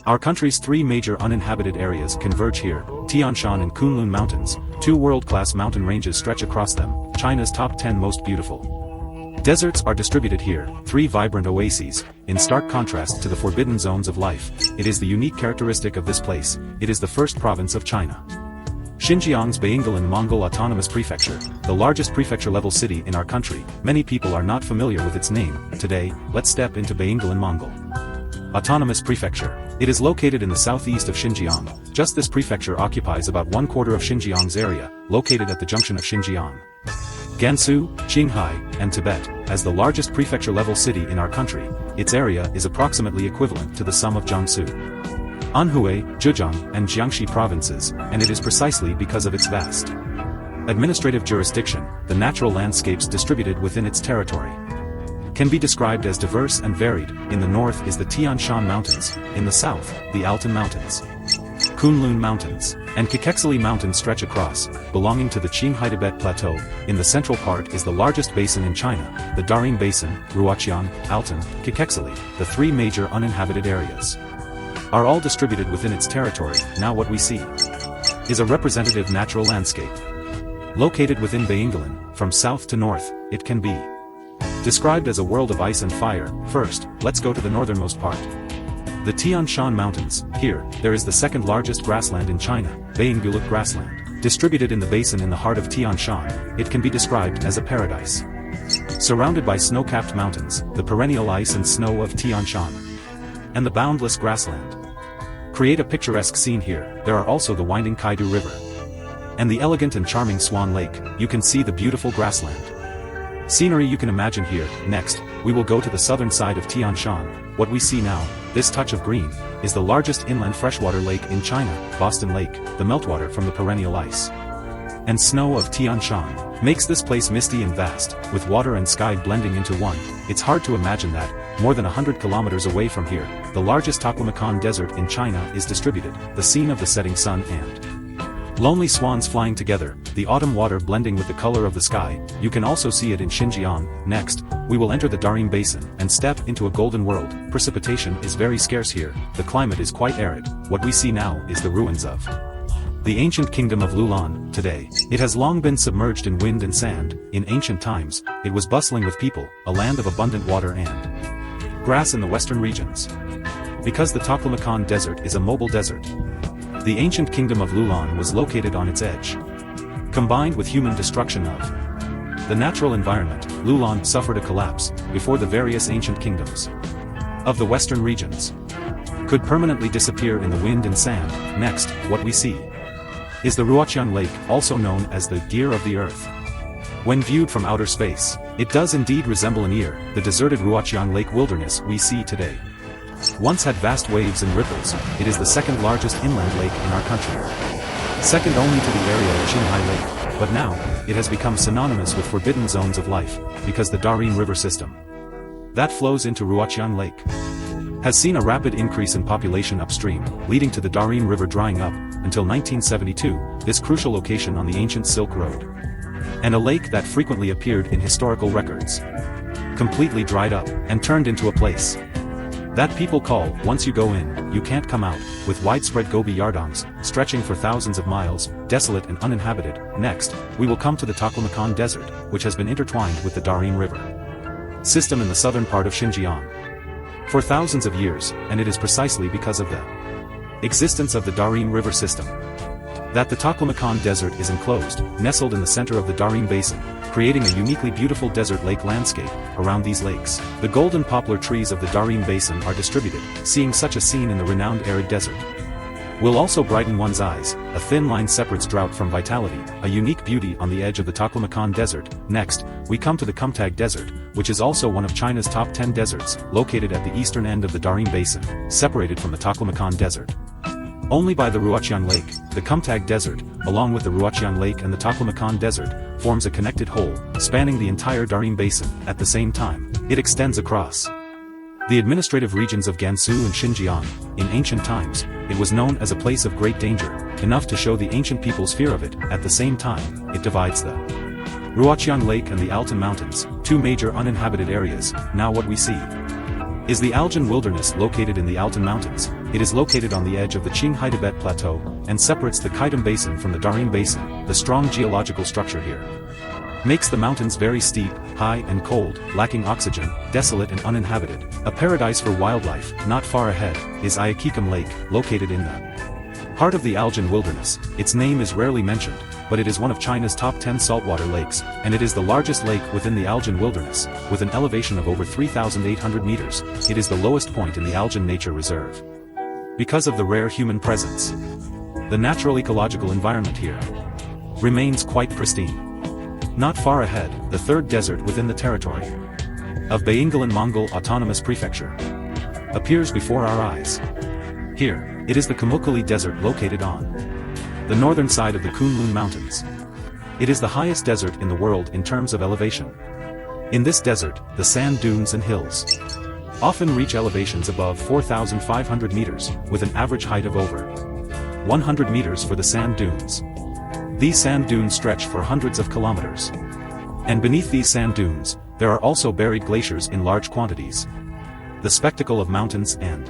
Our country's three major uninhabited areas converge here. Tian Shan and Kunlun Mountains, two world-class mountain ranges stretch across them, China's top 10 most beautiful. Deserts are distributed here, three vibrant oases, in stark contrast to the forbidden zones of life. It is the unique characteristic of this place. It is the first province of China. Xinjiang's Baingalan Mongol Autonomous Prefecture, the largest prefecture-level city in our country. Many people are not familiar with its name. Today, let's step into Baingalan Mongol Autonomous Prefecture. It is located in the southeast of Xinjiang. Just this prefecture occupies about 1/4 of Xinjiang's area, located at the junction of Xinjiang, Gansu, Qinghai, and Tibet. As the largest prefecture-level city in our country, its area is approximately equivalent to the sum of Jiangsu, Anhui, Zhejiang, and Jiangxi provinces, and it is precisely because of its vast administrative jurisdiction, the natural landscapes distributed within its territory can be described as diverse and varied. In the north is the Tian Shan Mountains, in the south, the Altan Mountains, Kunlun Mountains, and Kekexili Mountains stretch across, belonging to the Qinghai Tibet Plateau. In the central part is the largest basin in China, the Daring Basin. Ruoqiang, Altan, Kekexili, the three major uninhabited areas, are all distributed within its territory. Now what we see is a representative natural landscape. Located within Baingalan, from south to north, it can be described as a world of ice and fire. First, let's go to the northernmost part, the Tian Shan Mountains. Here, there is the second largest grassland in China, Bainguluk grassland. Distributed in the basin in the heart of Tian Shan, it can be described as a paradise. Surrounded by snow-capped mountains, the perennial ice and snow of Tian Shan, and the boundless grassland create a picturesque scene here. There are also the winding Kaidu River and the elegant and charming Swan Lake. You can see the beautiful grassland scenery you can imagine here. Next, we will go to the southern side of Tian Shan. What we see now, this touch of green, is the largest inland freshwater lake in China, Boston Lake. The meltwater from the perennial ice and snow of Tian Shan makes this place misty and vast, with water and sky blending into one. It's hard to imagine that, more than 100 kilometers away from here, the largest Taklamakan Desert in China is distributed, the scene of the setting sun and lonely swans flying together, the autumn water blending with the color of the sky. You can also see it in Xinjiang. Next, we will enter the Daring Basin and step into a golden world. Precipitation is very scarce here, the climate is quite arid. What we see now is the ruins of the ancient kingdom of Loulan. Today, it has long been submerged in wind and sand. In ancient times, it was bustling with people, a land of abundant water and grass in the western regions. Because the Taklamakan Desert is a mobile desert, the ancient kingdom of Loulan was located on its edge. Combined with human destruction of the natural environment, Loulan suffered a collapse before the various ancient kingdoms of the western regions could permanently disappear in the wind and sand. Next, what we see is the Ruoqiang Lake, also known as the Deer of the Earth. When viewed from outer space, it does indeed resemble an ear. The deserted Ruoqiang Lake wilderness we see today once had vast waves and ripples. It is the second largest inland lake in our country, second only to the area of Qinghai Lake, but now, it has become synonymous with forbidden zones of life, because the Daring River system that flows into Ruoqiang Lake has seen a rapid increase in population upstream, leading to the Daring River drying up. Until 1972, this crucial location on the ancient Silk Road, and a lake that frequently appeared in historical records, completely dried up, and turned into a place that people call, once you go in, you can't come out, with widespread gobi yardongs, stretching for thousands of miles, desolate and uninhabited. Next, we will come to the Taklamakan Desert, which has been intertwined with the Daring River system in the southern part of Xinjiang for thousands of years, and it is precisely because of the existence of the Daring River system that the Taklamakan Desert is enclosed, nestled in the center of the Daring Basin, creating a uniquely beautiful desert lake landscape. Around these lakes, the golden poplar trees of the Daring Basin are distributed. Seeing such a scene in the renowned arid desert will also brighten one's eyes. A thin line separates drought from vitality, a unique beauty on the edge of the Taklamakan Desert. Next, we come to the Kumtag Desert, which is also one of China's top 10 deserts, located at the eastern end of the Daring Basin, separated from the Taklamakan Desert only by the Ruoqiang Lake. The Kumtag Desert, along with the Ruoqiang Lake and the Taklamakan Desert, forms a connected whole, spanning the entire Daring Basin. At the same time, it extends across the administrative regions of Gansu and Xinjiang. In ancient times, it was known as a place of great danger, enough to show the ancient people's fear of it. At the same time, it divides the Ruoqiang Lake and the Altan Mountains, two major uninhabited areas. Now what we see is the Alban Wilderness located in the Altan Mountains. It is located on the edge of the Qinghai Tibet Plateau, and separates the Khitam Basin from the Darim Basin. The strong geological structure here makes the mountains very steep, high and cold, lacking oxygen, desolate and uninhabited. A paradise for wildlife. Not far ahead is Ruoqiang Lake, located in the heart of the Alban Wilderness. Its name is rarely mentioned, but it is one of China's top 10 saltwater lakes, and it is the largest lake within the Alban Wilderness, with an elevation of over 3,800 meters. It is the lowest point in the Alban Nature Reserve. Because of the rare human presence, the natural ecological environment here remains quite pristine. Not far ahead, the third desert within the territory of Ruoqiang Mongol Autonomous Prefecture appears before our eyes. Here, it is the Pamukkale Desert located on the northern side of the Kunlun Mountains. It is the highest desert in the world in terms of elevation. In this desert, the sand dunes and hills often reach elevations above 4,500 meters, with an average height of over 100 meters for the sand dunes. These sand dunes stretch for hundreds of kilometers. And beneath these sand dunes, there are also buried glaciers in large quantities. The spectacle of mountains and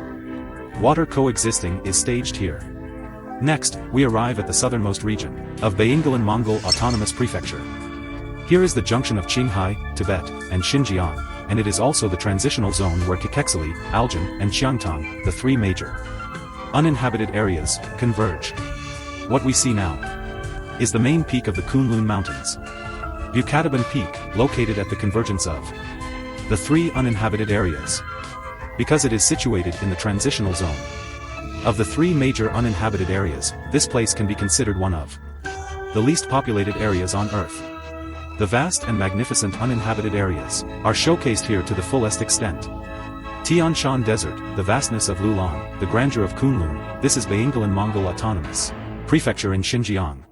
water coexisting is staged here. Next, we arrive at the southernmost region of Ruoqiang Mongol Autonomous Prefecture. Here is the junction of Qinghai, Tibet, and Xinjiang, and it is also the transitional zone where Kekexili, Alban, and Xiangtan, the three major uninhabited areas, converge. What we see now is the main peak of the Kunlun Mountains, Ruoqiang Peak, located at the convergence of the three uninhabited areas. Because it is situated in the transitional zone of the three major uninhabited areas, this place can be considered one of the least populated areas on Earth. The vast and magnificent uninhabited areas are showcased here to the fullest extent. Tian Shan Desert, the vastness of Loulan, the grandeur of Kunlun. This is Ruoqiang Mongol Autonomous Prefecture in Xinjiang.